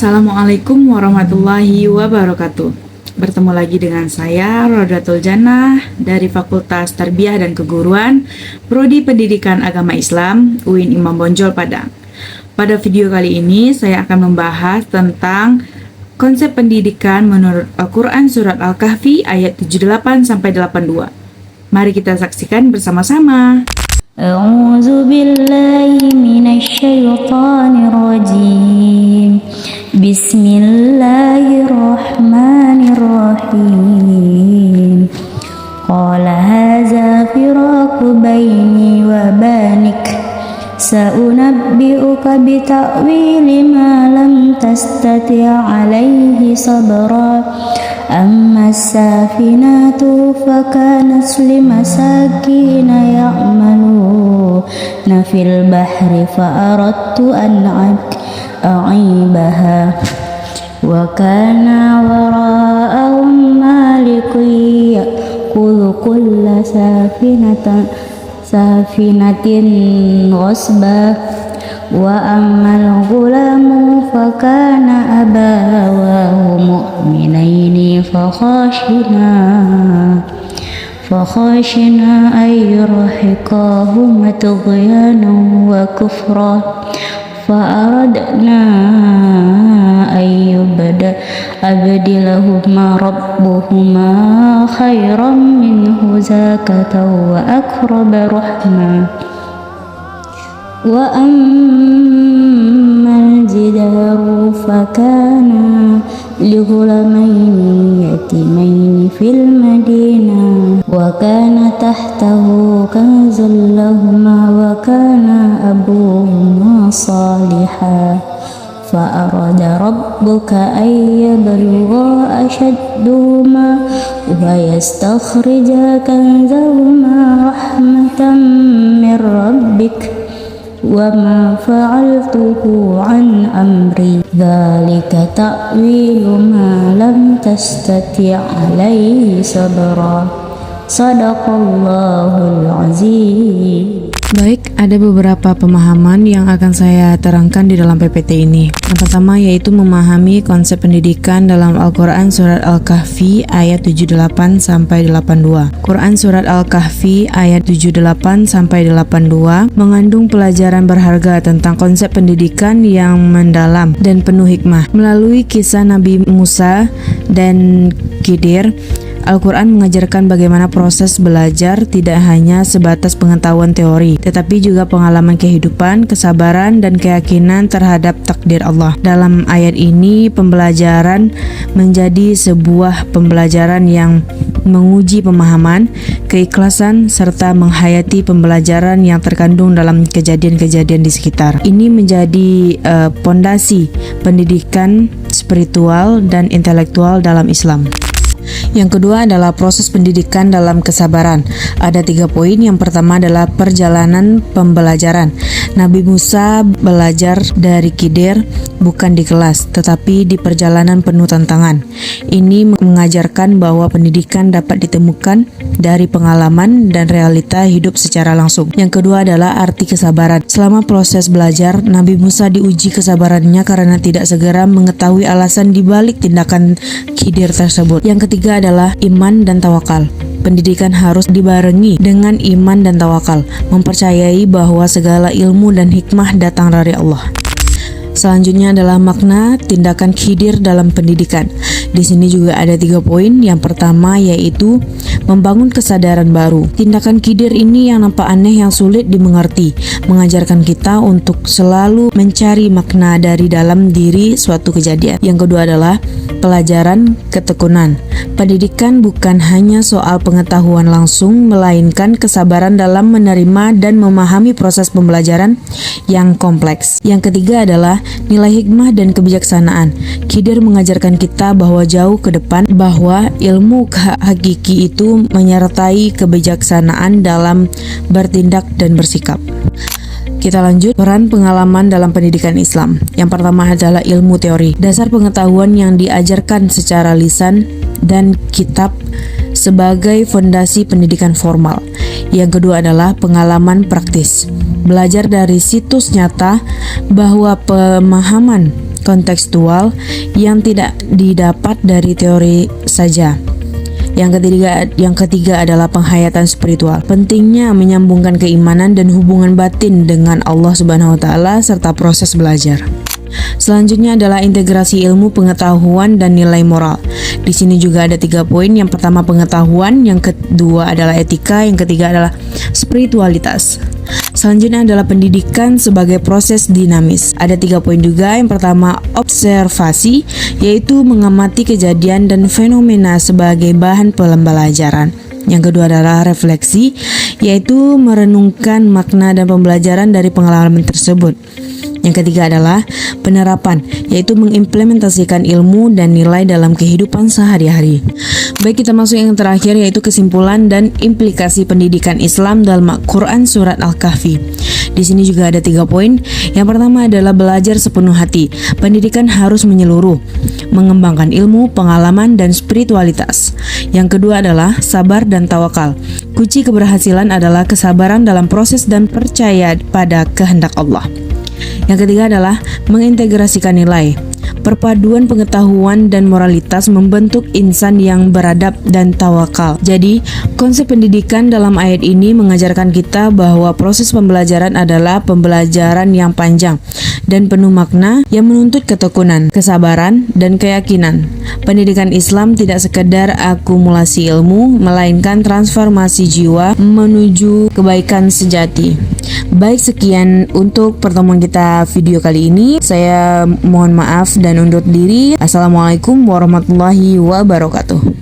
Assalamualaikum warahmatullahi wabarakatuh. Bertemu lagi dengan saya Rodatul Jannah dari Fakultas Tarbiyah dan Keguruan, Prodi Pendidikan Agama Islam, UIN Imam Bonjol Padang. Pada video kali ini saya akan membahas tentang konsep pendidikan menurut Al-Quran Surat Al-Kahfi ayat 78-82. Mari kita saksikan bersama-sama. A'udzu billahi minasyaitonir rajim. Bismillahirrahmanirrahim. Qala hadza firaqu baini wa banik. Sa'unabbi'uka bita'wili ma lam tastati' 'alaihi sabra. Amma as-safinatu fakanat limasakina ya'maluna fil bahri fa'aradtu an a'ibaha wa kana wara'ahum malikun ya'khudhu kulla safinatin ghasba wa ammal ghulamu fakana abawahu mu'minaini fakhashina ay yurhiqahuma tughyanan wa kufra fa'aradna abdilahuma rabbuhuma khairan minhu zakatan wa aqraba rahma wa ammal jidaru fakana lighulamaini yatimaini fil madinah wa kana tahtahu kanzun lahuma wa kana abuhuma salihah fa'arada rabbuka ay yablugha ashaddahuma wa yastakhrija kanzahuma rahmatan min rabbik wa ma fa'altuhu an amri dzalika ta'wilu ma lam tastati' 'alaihi sabra. Shadaqallahul azim. Baik, ada beberapa pemahaman yang akan saya terangkan di dalam PPT ini. Yang pertama yaitu memahami konsep pendidikan dalam Al-Quran Surat Al-Kahfi ayat 78-82. Quran Surat Al-Kahfi ayat 78-82 mengandung pelajaran berharga tentang konsep pendidikan yang mendalam dan penuh hikmah. Melalui kisah Nabi Musa dan Khidir, Al-Quran mengajarkan bagaimana proses belajar tidak hanya sebatas pengetahuan teori, tetapi juga pengalaman kehidupan, kesabaran, dan keyakinan terhadap takdir Allah. Dalam ayat ini, pembelajaran menjadi sebuah pembelajaran yang menguji pemahaman, keikhlasan, serta menghayati pembelajaran yang terkandung dalam kejadian-kejadian di sekitar. Ini menjadi pondasi pendidikan spiritual dan intelektual dalam Islam. Yang kedua adalah proses pendidikan dalam kesabaran. Ada 3 poin. Yang pertama adalah perjalanan pembelajaran. Nabi Musa belajar dari Khidir bukan di kelas, tetapi di perjalanan penuh tantangan. Ini mengajarkan bahwa pendidikan dapat ditemukan dari pengalaman dan realita hidup secara langsung. Yang kedua adalah arti kesabaran. Selama proses belajar, Nabi Musa diuji kesabarannya karena tidak segera mengetahui alasan dibalik tindakan Khidir tersebut. Yang ketiga adalah iman dan tawakal. Pendidikan harus dibarengi dengan iman dan tawakal, mempercayai bahwa segala ilmu dan hikmah datang dari Allah. Selanjutnya adalah makna tindakan Khidir dalam pendidikan. Di sini juga ada 3 poin. Yang pertama yaitu membangun kesadaran baru. Tindakan Khidir ini yang nampak aneh, yang sulit dimengerti, mengajarkan kita untuk selalu mencari makna dari dalam diri suatu kejadian. Yang kedua adalah pelajaran ketekunan. Pendidikan bukan hanya soal pengetahuan langsung, melainkan kesabaran dalam menerima dan memahami proses pembelajaran yang kompleks. Yang ketiga adalah nilai hikmah dan kebijaksanaan. Khidir mengajarkan kita bahwa jauh ke depan, bahwa ilmu hakiki itu menyertai kebijaksanaan dalam bertindak dan bersikap. Kita lanjut, peran pengalaman dalam pendidikan Islam. Yang pertama adalah ilmu teori, dasar pengetahuan yang diajarkan secara lisan dan kitab sebagai fondasi pendidikan formal. Yang kedua adalah pengalaman praktis, belajar dari situs nyata bahwa pemahaman kontekstual yang tidak didapat dari teori saja. Yang ketiga adalah penghayatan spiritual. Pentingnya menyambungkan keimanan dan hubungan batin dengan Allah Subhanahu wa taala serta proses belajar. Selanjutnya adalah integrasi ilmu, pengetahuan, dan nilai moral. Di sini juga ada 3 poin. Yang pertama pengetahuan, yang kedua adalah etika, yang ketiga adalah spiritualitas. Selanjutnya adalah pendidikan sebagai proses dinamis. Ada 3 poin juga. Yang pertama observasi, yaitu mengamati kejadian dan fenomena sebagai bahan pembelajaran. Yang kedua adalah refleksi, yaitu merenungkan makna dan pembelajaran dari pengalaman tersebut. Yang ketiga adalah penerapan, yaitu mengimplementasikan ilmu dan nilai dalam kehidupan sehari-hari. Baik, kita masuk yang terakhir, yaitu kesimpulan dan implikasi pendidikan Islam dalam Al-Quran Surat Al-Kahfi. Di sini juga ada 3 poin. Yang pertama adalah belajar sepenuh hati. Pendidikan harus menyeluruh, mengembangkan ilmu, pengalaman, dan spiritualitas. Yang kedua adalah sabar dan tawakal. Kunci keberhasilan adalah kesabaran dalam proses dan percaya pada kehendak Allah. Yang ketiga adalah mengintegrasikan nilai. Perpaduan pengetahuan dan moralitas membentuk insan yang beradab dan tawakal. Jadi, konsep pendidikan dalam ayat ini mengajarkan kita bahwa proses pembelajaran adalah pembelajaran yang panjang dan penuh makna yang menuntut ketekunan, kesabaran, dan keyakinan. Pendidikan Islam tidak sekedar akumulasi ilmu, melainkan transformasi jiwa menuju kebaikan sejati. Baik, sekian untuk pertemuan kita video kali ini. Saya mohon maaf dan undur diri. Assalamualaikum warahmatullahi wabarakatuh.